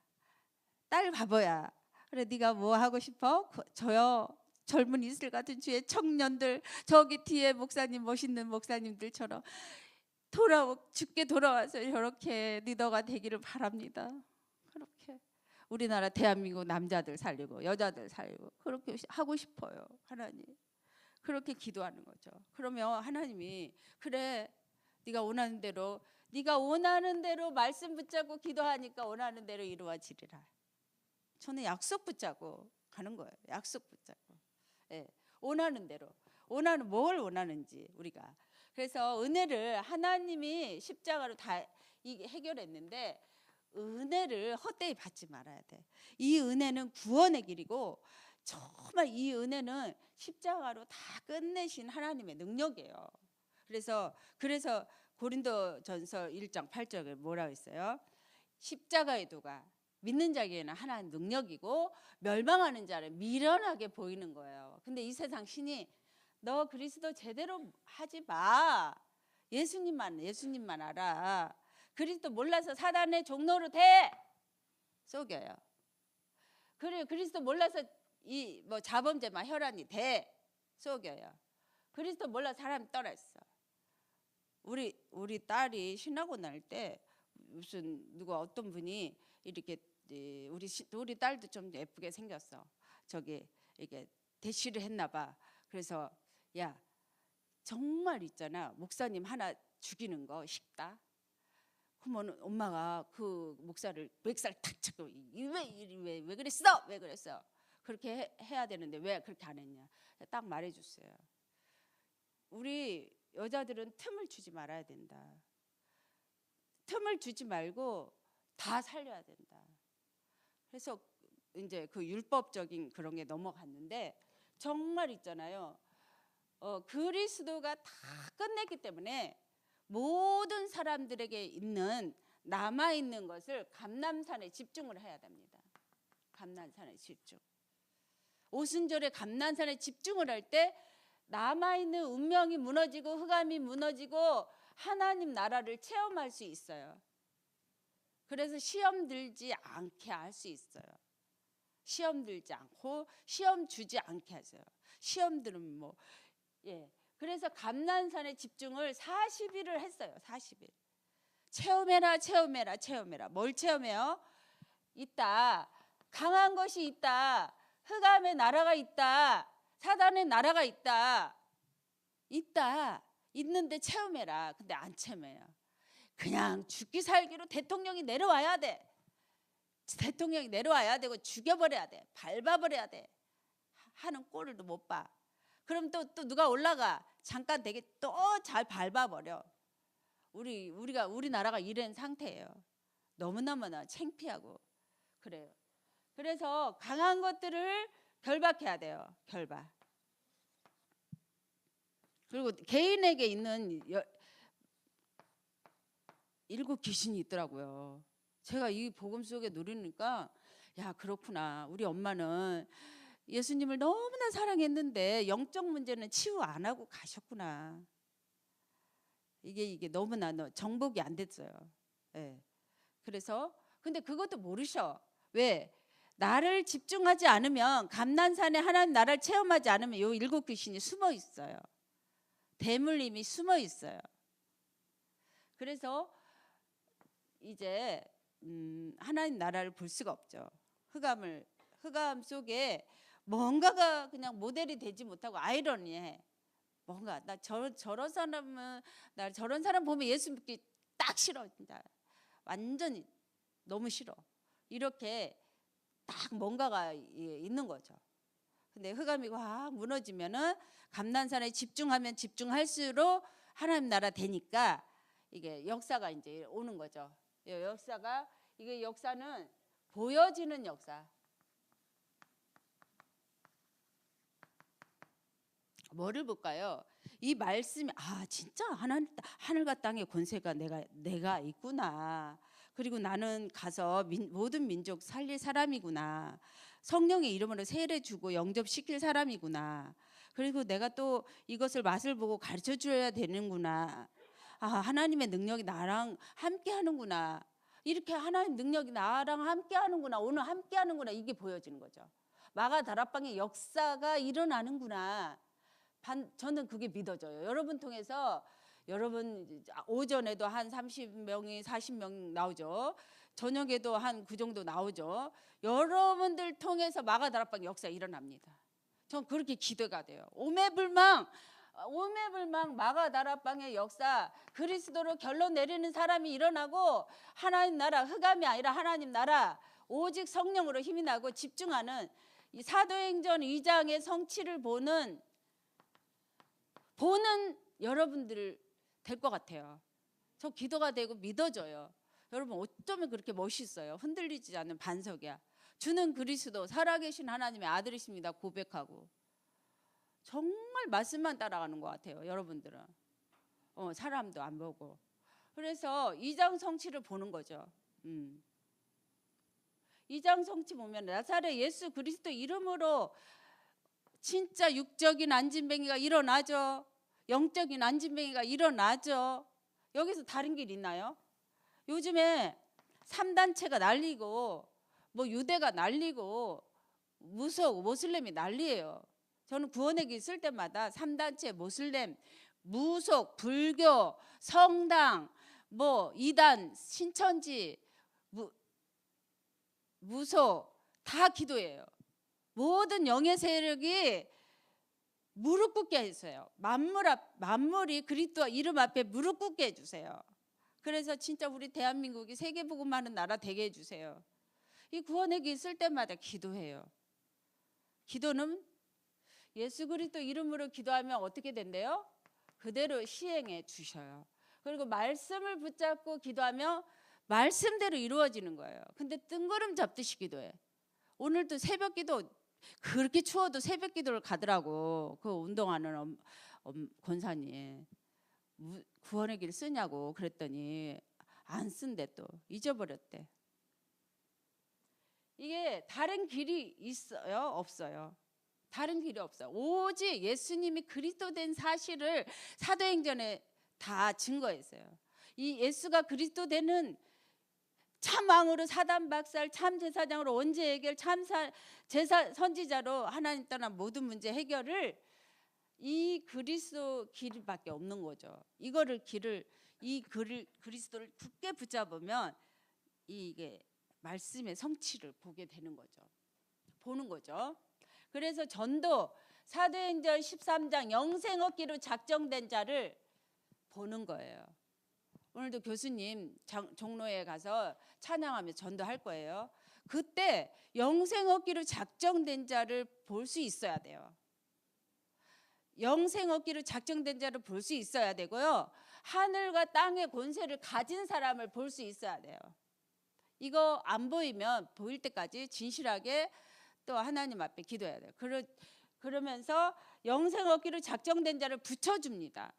딸 바보야. 그래, 네가 뭐 하고 싶어? 저요, 젊은 이슬 같은 주의 청년들, 저기 뒤에 목사님, 멋있는 목사님들처럼 죽게 돌아와서 이렇게 리더가 되기를 바랍니다. 그렇게 우리나라 대한민국 남자들 살리고 여자들 살리고 그렇게 하고 싶어요. 하나님, 그렇게 기도하는 거죠. 그러면 하나님이 그래, 네가 원하는 대로 말씀 붙잡고 기도하니까 원하는 대로 이루어지리라. 저는 약속 붙잡고 가는 거예요. 약속 붙잡고. 예, 원하는 대로. 원하는 뭘 원하는지 우리가. 그래서 은혜를 하나님이 십자가로 다 해결했는데 은혜를 헛되이 받지 말아야 돼. 이 은혜는 구원의 길이고 정말 이 은혜는 십자가로 다 끝내신 하나님의 능력이에요. 그래서 고린도전서 1장 8절에 뭐라고 했어요? 십자가의 도가 믿는 자에게는 하나님 능력이고 멸망하는 자는 미련하게 보이는 거예요. 근데 이 세상 신이 너 그리스도 제대로 하지 마. 예수님만 알아. 그리스도 몰라서 사단의 종로로 돼. 속여요. 그래, 그리스도 몰라서 이 뭐 자범죄만 혈안이 돼. 속여요. 그리스도 몰라 사람 떠났어. 우리 딸이 신하고 날 때 무슨 누가 어떤 분이 이렇게 우리 딸도 좀 예쁘게 생겼어. 저기 이게 대시를 했나 봐. 그래서 야, 정말 있잖아, 목사님 하나 죽이는 거 쉽다. 그러면 엄마가 그 목사를 멱살 탁 잡고 왜 그랬어? 왜 그랬어? 그렇게 해야 되는데 왜 그렇게 안 했냐? 딱 말해줬어요. 우리 여자들은 틈을 주지 말아야 된다. 틈을 주지 말고 다 살려야 된다. 그래서 이제 그 율법적인 그런 게 넘어갔는데 정말 있잖아요. 그리스도가 다 끝냈기 때문에 모든 사람들에게 있는 남아있는 것을 감람산에 집중을 해야 됩니다. 감람산에 집중. 오순절에 감람산에 집중을 할 때 남아있는 운명이 무너지고 흑암이 무너지고 하나님 나라를 체험할 수 있어요. 그래서 시험 들지 않게 할 수 있어요. 시험 들지 않고 시험 주지 않게 하세요. 시험 들으면 뭐 그래서 감난산에 집중을 40일을 했어요. 40일. 체험해라. 뭘 체험해요? 있다. 강한 것이 있다. 흑암의 나라가 있다. 사단의 나라가 있다. 있는데 체험해라. 근데 안 체험해요. 그냥 죽기 살기로 대통령이 내려와야 돼. 대통령이 내려와야 되고 죽여버려야 돼. 밟아버려야 돼. 하는 꼴을 못 봐. 그럼 또 누가 올라가. 잠깐 되게 또 잘 밟아버려. 우리나라가 이런 상태예요. 너무나 창피하고 그래요. 그래서 강한 것들을 결박해야 돼요. 결박. 그리고 개인에게 있는 7 귀신이 있더라고요. 제가 이 복음 속에 누리니까 야, 그렇구나. 우리 엄마는 예수님을 너무나 사랑했는데 영적 문제는 치유 안 하고 가셨구나. 이게 너무나 정복이 안 됐어요. 그래서 근데 그것도 모르셔. 왜? 나를 집중하지 않으면, 감난산에 하나님 나라를 체험하지 않으면 요 7 귀신이 숨어 있어요. 대물림이 숨어 있어요. 그래서 이제 하나님 나라를 볼 수가 없죠. 흑암 속에 뭔가가 그냥 모델이 되지 못하고 아이러니해. 뭔가 저런 사람 보면 예수 믿기 딱 싫어. 진짜 완전히 너무 싫어. 이렇게 딱 뭔가가 있는 거죠. 근데 흑암이 확 무너지면은 감난산에 집중하면 집중할수록 하나님 나라 되니까 이게 역사가 이제 오는 거죠. 이게 역사는 보여지는 역사. 뭐를 볼까요? 이 말씀이 진짜 하늘과 땅의 권세가 내가 있구나. 그리고 나는 가서 모든 민족 살릴 사람이구나. 성령의 이름으로 세례 주고 영접시킬 사람이구나. 그리고 내가 또 이것을 맛을 보고 가르쳐 줘야 되는구나. 아, 하나님의 능력이 나랑 함께 하는구나. 이렇게 하나님 능력이 나랑 함께 하는구나. 오늘 함께 하는구나. 이게 보여지는 거죠. 마가다락방의 역사가 일어나는구나. 저는 그게 믿어져요. 여러분 통해서 여러분 오전에도 한 30명이 40명 나오죠. 저녁에도 한 그 정도 나오죠. 여러분들 통해서 마가다락방 역사 일어납니다. 전 그렇게 기대가 돼요. 오매불망 마가다락방의 역사, 그리스도로 결론 내리는 사람이 일어나고 하나님 나라, 흑암이 아니라 하나님 나라, 오직 성령으로 힘이 나고 집중하는 이 사도행전 2장의 성취를 보는 여러분들 될 것 같아요. 저 기도가 되고 믿어져요. 여러분 어쩌면 그렇게 멋있어요. 흔들리지 않는 반석이야. 주는 그리스도 살아계신 하나님의 아들이십니다 고백하고 정말 말씀만 따라가는 것 같아요. 여러분들은 사람도 안 보고. 그래서 2장 성취를 보는 거죠. 2장 성취 보면 나사렛 예수 그리스도 이름으로 진짜 육적인 안진뱅이가 일어나죠. 영적인 안진뱅이가 일어나죠. 여기서 다른 길 있나요? 요즘에 3단체가 난리고 뭐 유대가 난리고 무속 모슬렘이 난리예요. 저는 구원의 길 쓸 때마다 3단체 모슬렘, 무속, 불교, 성당, 뭐 이단, 신천지, 무속 다 기도해요. 모든 영의 세력이 무릎 꿇게 해주세요. 만물이 그리스도 이름 앞에 무릎 꿇게 해주세요. 그래서 진짜 우리 대한민국이 세계복음하는 나라 되게 해주세요. 이 구원의 길 쓸 때마다 기도해요. 기도는 예수 그리스도 이름으로 기도하면 어떻게 된대요? 그대로 시행해 주셔요. 그리고 말씀을 붙잡고 기도하면 말씀대로 이루어지는 거예요. 근데 뜬구름 잡듯이 기도해. 오늘도 새벽 기도 그렇게 추워도 새벽 기도를 가더라고. 그 운동하는 권사님. 구원의 길 쓰냐고 그랬더니 안 쓴대. 또 잊어버렸대. 이게 다른 길이 있어요? 없어요? 다른 길이 없어요. 오직 예수님이 그리스도 된 사실을 사도행전에 다 증거했어요. 이 예수가 그리스도 되는 참 왕으로 사단 박살, 참 제사장으로 원죄 해결, 참 제사 선지자로 하나님 떠난 모든 문제 해결을 이 그리스도 길밖에 없는 거죠. 그리스도를 굳게 붙잡으면 이게 말씀의 성취를 보게 되는 거죠. 보는 거죠. 그래서 전도 사도행전 13장 영생 얻기로 작정된 자를 보는 거예요. 오늘도 교수님 종로에 가서 찬양하며 전도할 거예요. 그때 영생 얻기로 작정된 자를 볼 수 있어야 돼요. 영생 얻기로 작정된 자를 볼 수 있어야 되고요. 하늘과 땅의 권세를 가진 사람을 볼 수 있어야 돼요. 이거 안 보이면 보일 때까지 진실하게 또 하나님 앞에 기도해야 돼요. 그러면서 영생 얻기로 작정된 자를 붙여줍니다.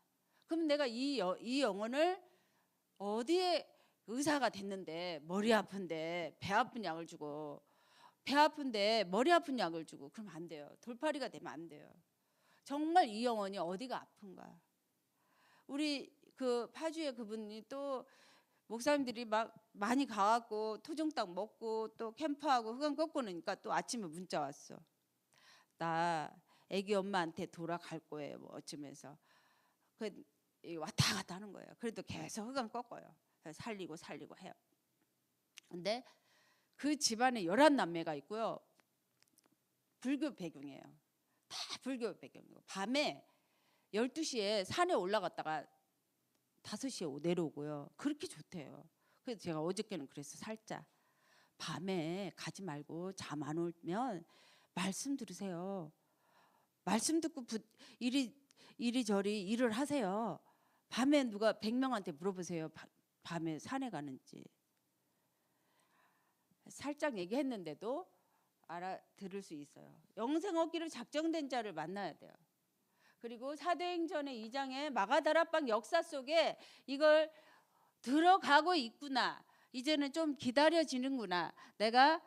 그럼 내가 이 영혼을 어디에 의사가 됐는데 머리 아픈데 배 아픈 약을 주고 배 아픈데 머리 아픈 약을 주고 그러면 안 돼요. 돌팔이가 되면 안 돼요. 정말 이 영혼이 어디가 아픈가. 우리 그 파주에 그분이 또 목사님들이 막 많이 가갖고 토종 땅 먹고 또 캠프하고 흑암 꺾고 나니까 또 아침에 문자 왔어. 나 애기 엄마한테 돌아갈 거예요. 뭐 어쩌면서 왔다 갔다 하는 거예요. 그래도 계속 흑암 꺾어요. 살리고 해요. 근데 그 집안에 11남매가 있고요. 불교 배경이에요. 다 불교 배경이고 밤에 12시에 산에 올라갔다가 5시에 내려오고요. 그렇게 좋대요. 그래서 제가 어저께는 그래서 살짝 밤에 가지 말고 잠 안 오면 말씀 들으세요. 말씀 듣고 이리저리 일을 하세요. 밤에 누가 100명한테 물어보세요. 밤에 산에 가는지. 살짝 얘기했는데도 알아들을 수 있어요. 영생 얻기로 작정된 자를 만나야 돼요. 그리고 사도행전의 2장의 마가다락방 역사 속에 이걸 들어가고 있구나. 이제는 좀 기다려지는구나. 내가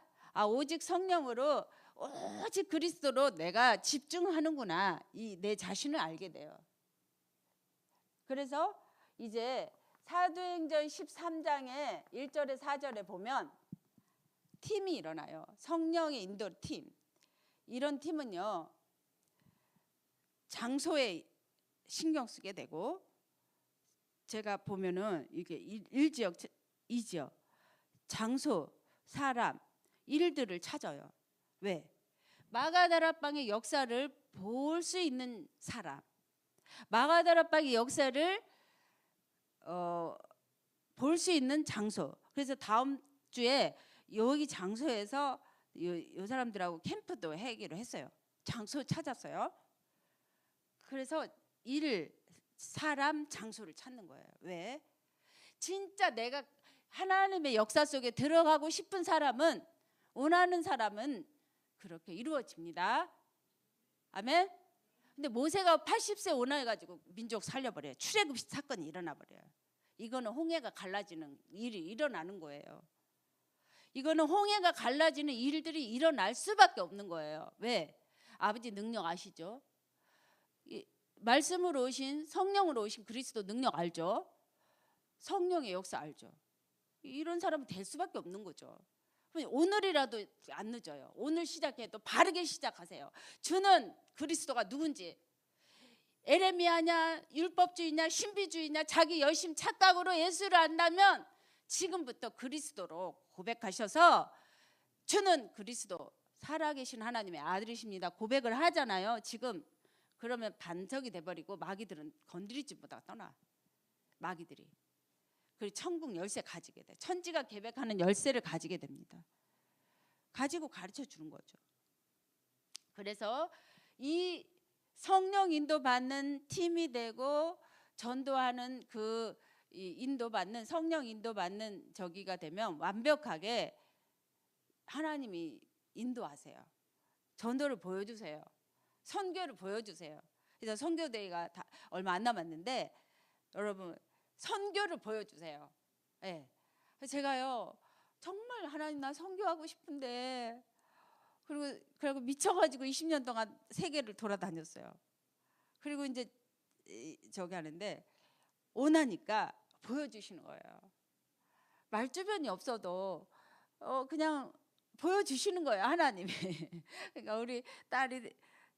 오직 성령으로 오직 그리스도로 내가 집중하는구나, 이 내 자신을 알게 돼요. 그래서 이제 사도행전 13장의 1절에 4절에 보면 팀이 일어나요. 성령의 인도 팀. 이런 팀은요, 장소에 신경 쓰게 되고, 제가 보면은 이게 1지역, 2지역, 장소, 사람, 일들을 찾아요. 왜? 마가다라방의 역사를 볼 수 있는 사람, 마가다라방의 역사를 볼 수 있는 장소. 그래서 다음 주에 여기 장소에서 이 사람들하고 캠프도 하기로 했어요. 장소 찾았어요. 그래서 일, 사람, 장소를 찾는 거예요. 왜? 진짜 내가 하나님의 역사 속에 들어가고 싶은 사람은, 원하는 사람은 그렇게 이루어집니다. 아멘. 근데 모세가 80세 원해가지고 민족 살려버려요. 출애굽 사건이 일어나 버려요. 이거는 홍해가 갈라지는 일이 일어나는 거예요. 이거는 홍해가 갈라지는 일들이 일어날 수밖에 없는 거예요. 왜? 아버지 능력 아시죠? 말씀으로 오신, 성령으로 오신 그리스도 능력 알죠? 성령의 역사 알죠? 이런 사람은 될 수밖에 없는 거죠. 오늘이라도 안 늦어요. 오늘 시작해도 바르게 시작하세요. 주는 그리스도가 누군지, 에레미야냐, 율법주의냐, 신비주의냐, 자기 열심 착각으로 예수를 안다면 지금부터 그리스도로 고백하셔서, 주는 그리스도 살아계신 하나님의 아들이십니다, 고백을 하잖아요. 지금 그러면 반석이 돼버리고 마귀들은 건드리지 못하고 떠나. 마귀들이. 그리고 천국 열쇠 가지게 돼. 천지가 계획하는 열쇠를 가지게 됩니다. 가지고 가르쳐 주는 거죠. 그래서 이 성령 인도받는 팀이 되고 전도하는 그 인도받는, 성령 인도받는 저기가 되면 완벽하게 하나님이 인도하세요. 전도를 보여주세요. 선교를 보여주세요. 그래서 선교대회가 다 얼마 안 남았는데 여러분 선교를 보여주세요. 네. 제가요 정말 하나님 나 선교하고 싶은데, 그리고 미쳐가지고 20년 동안 세계를 돌아다녔어요. 그리고 이제 저기 하는데 원하니까 보여주시는 거예요. 말주변이 없어도 그냥 보여주시는 거예요, 하나님이. 그러니까 우리 딸이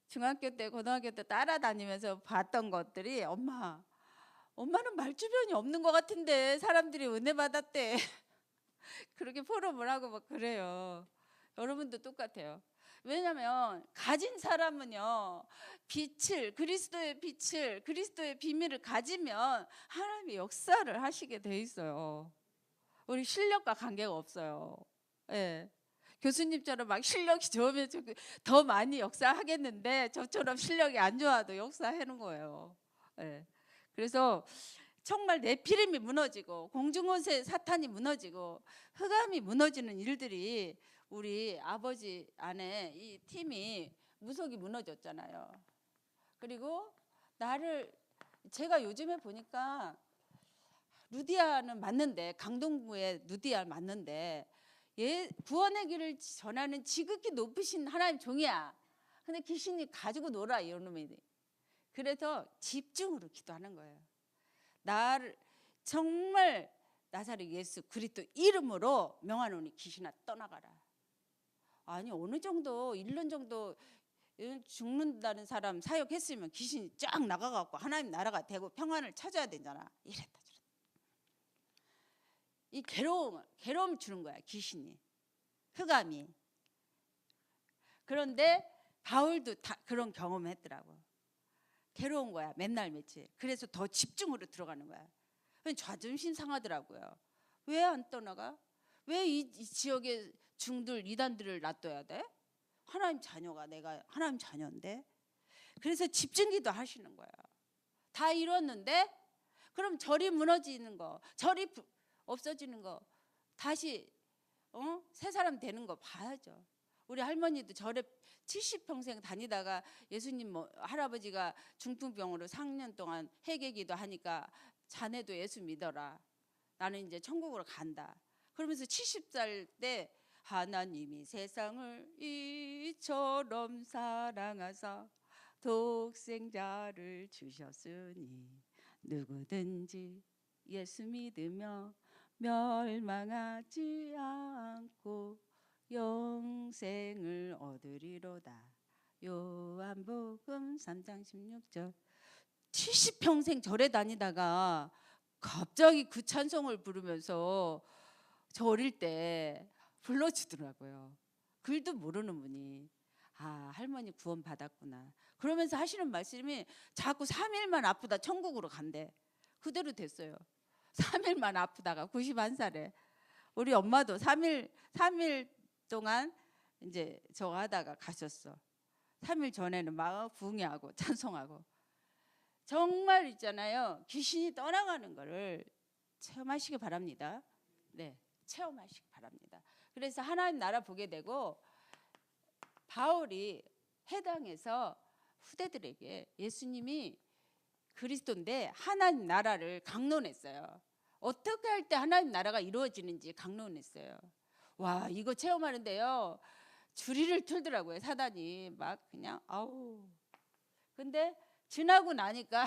중학교 때, 고등학교 때 따라다니면서 봤던 것들이, 엄마는 말주변이 없는 것 같은데 사람들이 은혜 받았대. 그렇게 포럼을 하고 막 그래요. 여러분도 똑같아요. 왜냐하면 가진 사람은요, 그리스도의 빛을, 그리스도의 비밀을 가지면 하나님의 역사를 하시게 돼 있어요. 우리 실력과 관계가 없어요. 예. 교수님처럼 막 실력이 좋으면 더 많이 역사하겠는데 저처럼 실력이 안 좋아도 역사하는 거예요. 예. 그래서 정말 네피림이 무너지고 공중원세 사탄이 무너지고 흑암이 무너지는 일들이 우리 아버지 안에 이 팀이 무속이 무너졌잖아요. 그리고 제가 요즘에 보니까 루디아는 맞는데, 강동구의 루디아 맞는데, 구원의 길을 전하는 지극히 높으신 하나님 종이야. 근데 귀신이 가지고 놀아, 이놈이. 그래서 집중으로 기도하는 거예요. 나를 정말 나사렛 예수 그리스도 이름으로 명하노니 귀신아 떠나가라. 아니 어느 정도 1년 정도 죽는다는 사람 사역했으면 귀신이 쫙 나가갖고 하나님 나라가 되고 평안을 찾아야 되잖아. 이랬다 저랬다. 이 괴로움 주는 거야, 귀신이, 흑암이. 그런데 바울도 다 그런 경험했더라고. 괴로운 거야, 맨날 며칠. 그래서 더 집중으로 들어가는 거야. 자존심 상하더라고요. 왜 안 떠나가? 왜 이 지역의 중들 이단들을 놔둬야 돼? 하나님 자녀가, 내가 하나님 자녀인데. 그래서 집중기도 하시는 거야. 다 이뤘는데 그럼 절이 무너지는 거, 절이 없어지는 거, 다시 새 사람 되는 거 봐야죠. 우리 할머니도 절에 70평생 다니다가 예수님 할아버지가 중풍병으로 3년 동안 회개기도 하니까 자네도 예수 믿어라. 나는 이제 천국으로 간다. 그러면서 70살 때 하나님이 세상을 이처럼 사랑하사 독생자를 주셨으니 누구든지 예수 믿으며 멸망하지 않고 영생을 얻으리로다. 요한복음 3장 16절. 70평생 절에 다니다가 갑자기 그 찬송을 부르면서 저 어릴 때 불러주더라고요. 글도 모르는 분이. 아, 할머니 구원 받았구나. 그러면서 하시는 말씀이 자꾸 3일만 아프다 천국으로 간대. 그대로 됐어요. 3일만 아프다가 91살에 우리 엄마도 3일 동안 이제 저거 하다가 가셨어. 3일 전에는 막 부흥회하고 찬송하고. 정말 있잖아요. 귀신이 떠나가는 거를 체험하시기 바랍니다. 네, 체험하시기 바랍니다. 그래서 하나님 나라 보게 되고 바울이 해당에서 후대들에게 예수님이 그리스도인데 하나님 나라를 강론했어요. 어떻게 할 때 하나님 나라가 이루어지는지 강론했어요. 와, 이거 체험하는데요. 줄이를 틀더라고요. 사단이 막 그냥 아우. 근데 지나고 나니까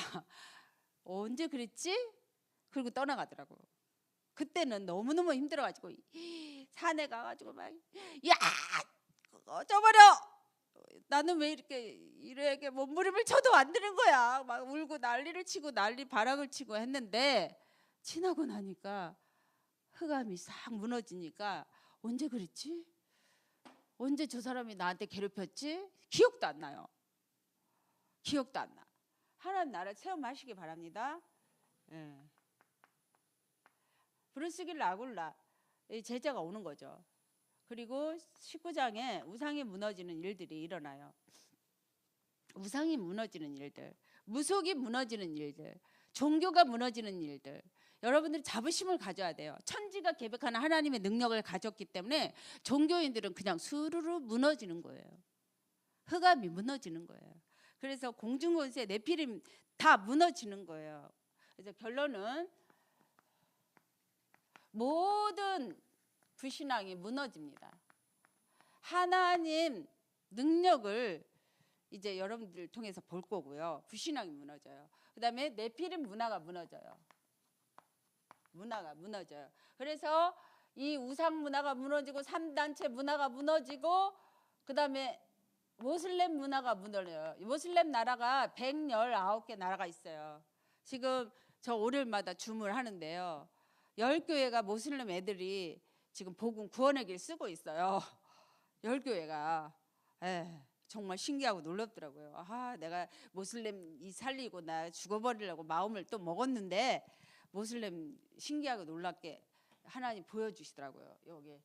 언제 그랬지? 그리고 떠나가더라고. 그때는 너무너무 힘들어가지고 산에 가가지고 막 야 꺼져버려. 나는 왜 이렇게 몸부림을 쳐도 안 되는 거야. 막 울고 난리를 치고 바락을 치고 했는데 지나고 나니까 흑암이 싹 무너지니까 언제 그랬지? 언제 저 사람이 나한테 괴롭혔지? 기억도 안 나요. 기억도 안 나. 하나님 나라 체험하시기 바랍니다. 예. 브루스길 라굴라 제자가 오는 거죠. 그리고 19장에 우상이 무너지는 일들이 일어나요. 우상이 무너지는 일들, 무속이 무너지는 일들, 종교가 무너지는 일들. 여러분들이 자부심을 가져야 돼요. 천지가 계획하는 하나님의 능력을 가졌기 때문에 종교인들은 그냥 수르르 무너지는 거예요. 흑암이 무너지는 거예요. 그래서 공중권세, 네피림 다 무너지는 거예요. 그래서 결론은 모든 불신앙이 무너집니다. 하나님 능력을 이제 여러분들 통해서 볼 거고요. 불신앙이 무너져요. 그 다음에 네피림 문화가 무너져요. 문화가 무너져요. 그래서 이 우상 문화가 무너지고 3단체 문화가 무너지고 그 다음에 모슬렘 문화가 무너져요. 모슬렘 나라가 119개 나라가 있어요. 지금 저 월요일마다 줌을 하는데요. 10교회가 모슬렘 애들이 지금 복음 구원의 길 쓰고 있어요. 10교회가. 정말 신기하고 놀랍더라고요. 아, 내가 모슬렘 이 살리고 나 죽어버리려고 마음을 또 먹었는데 모슬렘 신기하고 놀랍게 하나님 보여주시더라고요. 여기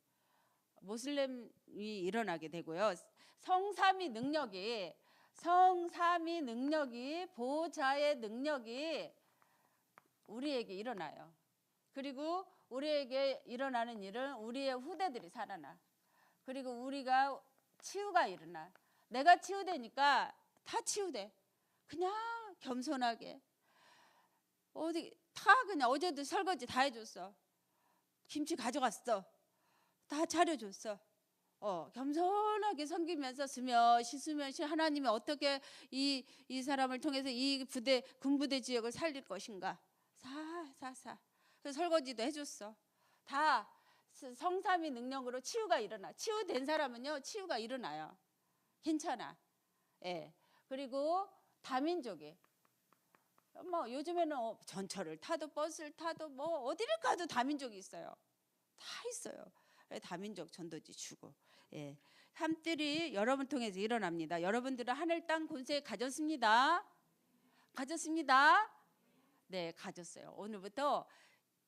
모슬렘이 일어나게 되고요. 성삼위 능력이 보호자의 능력이 우리에게 일어나요. 그리고 우리에게 일어나는 일은 우리의 후대들이 살아나. 그리고 우리가 치유가 일어나. 내가 치유되니까 다 치유돼. 그냥 겸손하게. 어디 다 그냥 어제도 설거지 다 해줬어. 김치 가져갔어. 다 차려줬어. 겸손하게 섬기면서 스며시 하나님이 어떻게 이 사람을 통해서 이 군부대 지역을 살릴 것인가. 사. 그래서 설거지도 해줬어. 다 성삼위 능력으로 치유가 일어나. 치유된 사람은요 치유가 일어나요. 괜찮아. 예. 그리고 다민족이 뭐 요즘에는 전철을 타도 버스를 타도 뭐 어디를 가도 다민족이 있어요. 다 있어요. 다민족 전도지 주고. 예. 삶들이 여러분 통해서 일어납니다. 여러분들은 하늘 땅 권세 가졌습니다. 네, 가졌어요. 오늘부터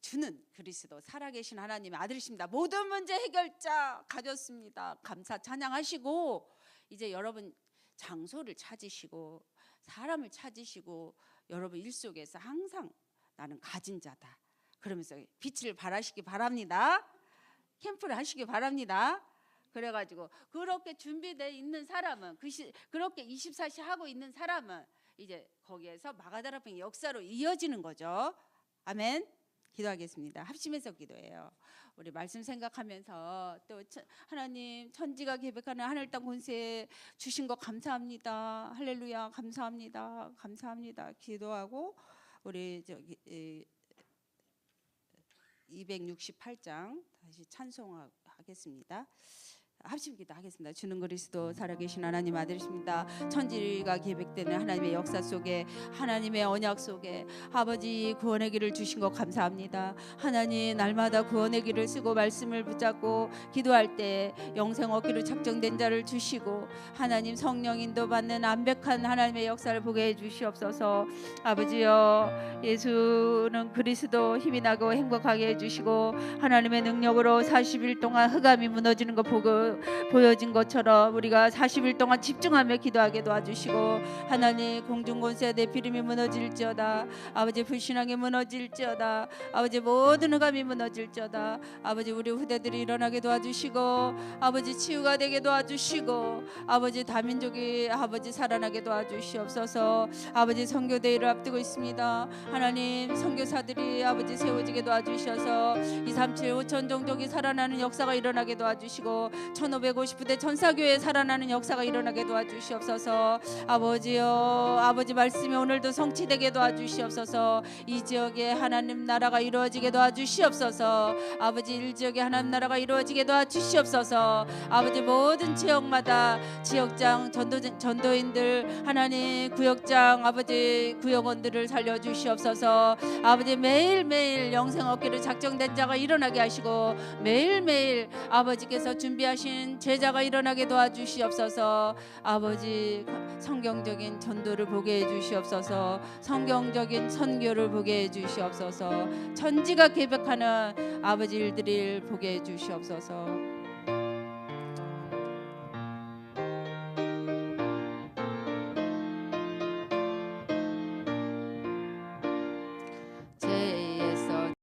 주는 그리스도 살아계신 하나님의 아들이십니다. 모든 문제 해결자 가졌습니다. 감사 찬양하시고 이제 여러분 장소를 찾으시고 사람을 찾으시고 여러분 일 속에서 항상 나는 가진 자다. 그러면서 빛을 발하시기 바랍니다. 캠프를 하시기 바랍니다. 그래가지고 그렇게 준비되어 있는 사람은 그렇게 24시 하고 있는 사람은 이제 거기에서 마가다라병의 역사로 이어지는 거죠. 아멘. 기도하겠습니다. 합심해서 기도해요. 우리 말씀 생각하면서 또 하나님 천지가 계획하는 하늘 땅 권세 주신 거 감사합니다. 할렐루야 감사합니다. 감사합니다. 기도하고 우리 268장 다시 찬송하겠습니다. 합심 기도하겠습니다. 주는 그리스도 살아계신 하나님 아들이십니다. 천지가 계획되는 하나님의 역사 속에 하나님의 언약 속에 아버지 구원의 길을 주신 것 감사합니다. 하나님 날마다 구원의 길을 쓰고 말씀을 붙잡고 기도할 때 영생 얻기로 작정된 자를 주시고 하나님 성령 인도받는 완벽한 하나님의 역사를 보게 해주시옵소서. 아버지여 예수는 그리스도 힘이 나고 행복하게 해주시고 하나님의 능력으로 40일 동안 흑암이 무너지는 거 보고 보여진 것처럼 우리가 40일 동안 집중하며 기도하게 도와주시고 하나님 공중권세 내피림이 무너질지어다. 아버지 불신앙이 무너질지어다. 아버지 모든 흑암이 무너질지어다. 아버지 우리 후대들이 일어나게 도와주시고 아버지 치유가 되게 도와주시고 아버지 다민족이 아버지 살아나게 도와주시옵소서. 아버지 선교대회를 앞두고 있습니다. 하나님 선교사들이 아버지 세워지게 도와주셔서 237 5천 종족이 살아나는 역사가 일어나게 도와주시고 1550부대 천사교회 살아나는 역사가 일어나게 도와주시옵소서. 아버지여 아버지 말씀이 오늘도 성취되게 도와주시옵소서. 이 지역에 하나님 나라가 이루어지게 도와주시옵소서. 아버지 일 지역에 하나님 나라가 이루어지게 도와주시옵소서. 아버지 모든 지역마다 지역장 전도인들 하나님 구역장 아버지 구역원들을 살려주시옵소서. 아버지 매일매일 영생 얻기를 작정된 자가 일어나게 하시고 매일매일 아버지께서 준비하신 제자가 일어나게 도와주시옵소서. 아버지 성경적인 전도를 보게 해주시옵소서. 성경적인 선교를 보게 해주시옵소서. 천지가 계획하는 아버지 일들을 보게 해주시옵소서.